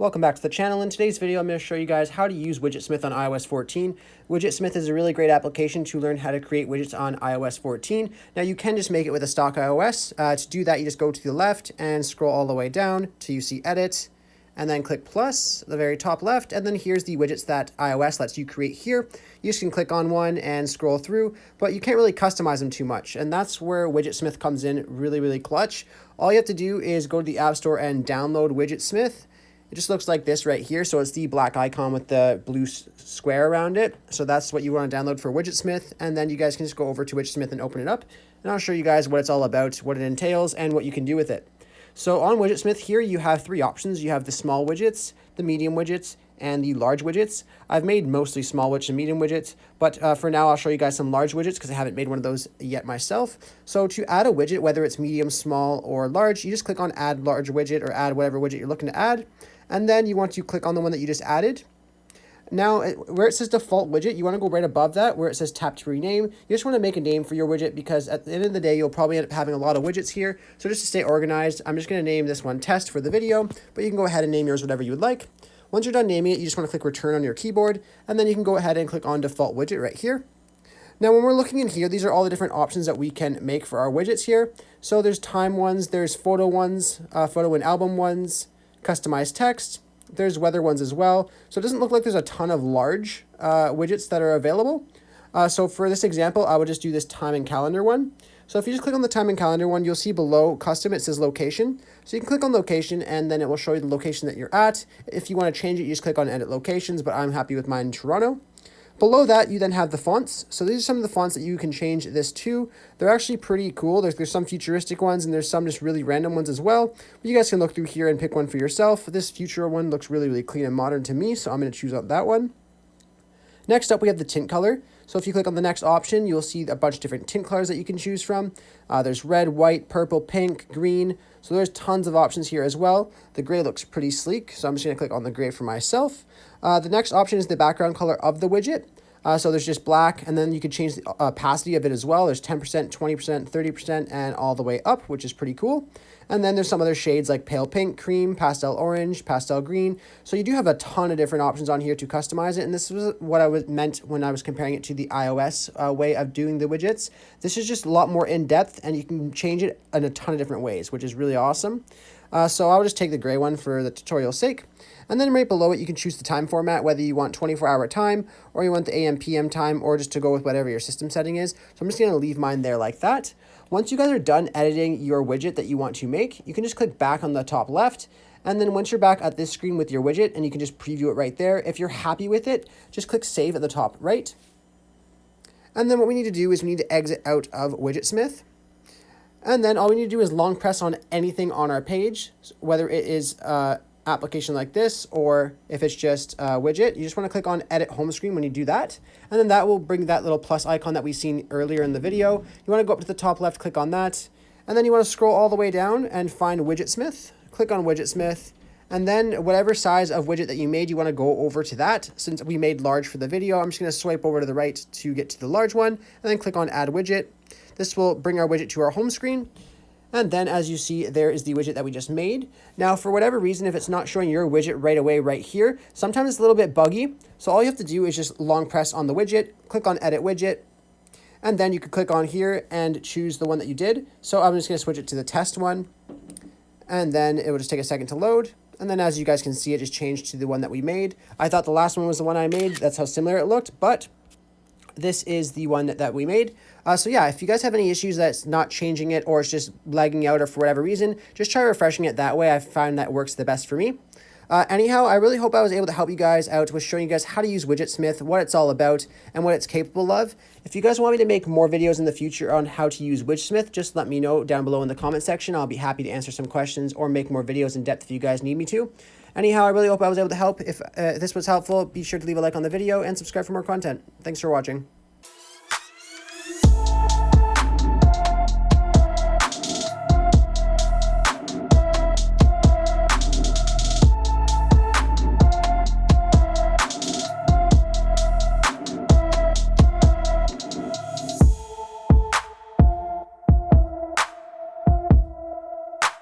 Welcome back to the channel. In today's video, I'm going to show you guys how to use WidgetSmith on iOS 14. WidgetSmith is a really great application to learn how to create widgets on iOS 14. Now, you can just make it with a stock iOS. To do that, you just go to the left and scroll all the way down till you see Edit, and then click plus at the very top left, and then here's the widgets that iOS lets you create here. You just can click on one and scroll through, but you can't really customize them too much, and that's where WidgetSmith comes in really clutch. All you have to do is go to the App Store and download WidgetSmith. It just looks like this right here. So it's the black icon with the blue square around it. So that's what you want to download for WidgetSmith. And then you guys can just go over to WidgetSmith and open it up. And I'll show you guys what it's all about, what it entails, and what you can do with it. So on WidgetSmith here, you have three options. You have the small widgets, the medium widgets, and the large widgets. I've made mostly small widgets and medium widgets, but for now I'll show you guys some large widgets because I haven't made one of those yet myself. So to add a widget, whether it's medium, small, or large, you just click on add large widget or add whatever widget you're looking to add. And then you want to click on the one that you just added. Now, where it says default widget, you want to go right above that where it says tap to rename. You just want to make a name for your widget because at the end of the day, you'll probably end up having a lot of widgets here. So just to stay organized, I'm just going to name this one test for the video, but you can go ahead and name yours whatever you would like. Once you're done naming it, you just want to click return on your keyboard, and then you can go ahead and click on default widget right here. Now, when we're looking in here, these are all the different options that we can make for our widgets here. So there's time ones, there's photo ones, photo and album ones, customized text. There's weather ones as well. So it doesn't look like there's a ton of large widgets that are available. So for this example, I would just do this time and calendar one. So if you just click on the time and calendar one, you'll see below custom, it says location. So you can click on location and then it will show you the location that you're at. If you want to change it, you just click on edit locations, but I'm happy with mine in Toronto. Below that, you then have the fonts. So these are some of the fonts that you can change this to. They're actually pretty cool. There's some futuristic ones and there's some just really random ones as well. But you guys can look through here and pick one for yourself. This future one looks really clean and modern to me, so I'm going to choose out that one. Next up, we have the tint color. So if you click on the next option, you'll see a bunch of different tint colors that you can choose from. There's red, white, purple, pink, green. So there's tons of options here as well. The gray looks pretty sleek, so I'm just going to click on the gray for myself. The next option is the background color of the widget. So there's just black, and then you can change the opacity of it as well. There's 10%, 20%, 30%, and all the way up, which is pretty cool. And then there's some other shades like pale pink, cream, pastel orange, pastel green. So you do have a ton of different options on here to customize it. And this was what I meant when I was comparing it to the iOS way of doing the widgets. This is just a lot more in-depth, and you can change it in a ton of different ways, which is really awesome. So I'll just take the gray one for the tutorial's sake. And then right below it, you can choose the time format, whether you want 24-hour time, or you want the AM, PM time, or just to go with whatever your system setting is. So I'm just going to leave mine there like that. Once you guys are done editing your widget that you want to make, you can just click back on the top left. And then once you're back at this screen with your widget, and you can just preview it right there. If you're happy with it, just click save at the top right. And then what we need to do is we need to exit out of WidgetSmith. And then all we need to do is long press on anything on our page, whether it is application like this, or if it's just a widget. You just want to click on edit home screen when you do that, and then that will bring that little plus icon that we've seen earlier in the video. You want to go up to the top left, click on that, and then you want to scroll all the way down and find WidgetSmith. Click on WidgetSmith, and then whatever size of widget that you made, you want to go over to that. Since we made large for the video, I'm just going to swipe over to the right to get to the large one, and then click on add widget. This will bring our widget to our home screen. And then as you see, there is the widget that we just made. Now, for whatever reason, if it's not showing your widget right away right here, sometimes it's a little bit buggy. So all you have to do is just long press on the widget, click on edit widget, and then you could click on here and choose the one that you did. So I'm just going to switch it to the test one, and then it will just take a second to load. And then as you guys can see, it just changed to the one that we made. I thought the last one was the one I made. That's how similar it looked, but this is the one that we made. So yeah, if you guys have any issues that's not changing it, or it's just lagging out, or for whatever reason, just try refreshing it that way. I find that works the best for me. Anyhow, I really hope I was able to help you guys out with showing you guys how to use WidgetSmith, what it's all about, and what it's capable of. If you guys want me to make more videos in the future on how to use WidgetSmith, just let me know down below in the comment section. I'll be happy to answer some questions or make more videos in depth if you guys need me to. Anyhow, I really hope I was able to help. If this was helpful, be sure to leave a like on the video and subscribe for more content. Thanks for watching.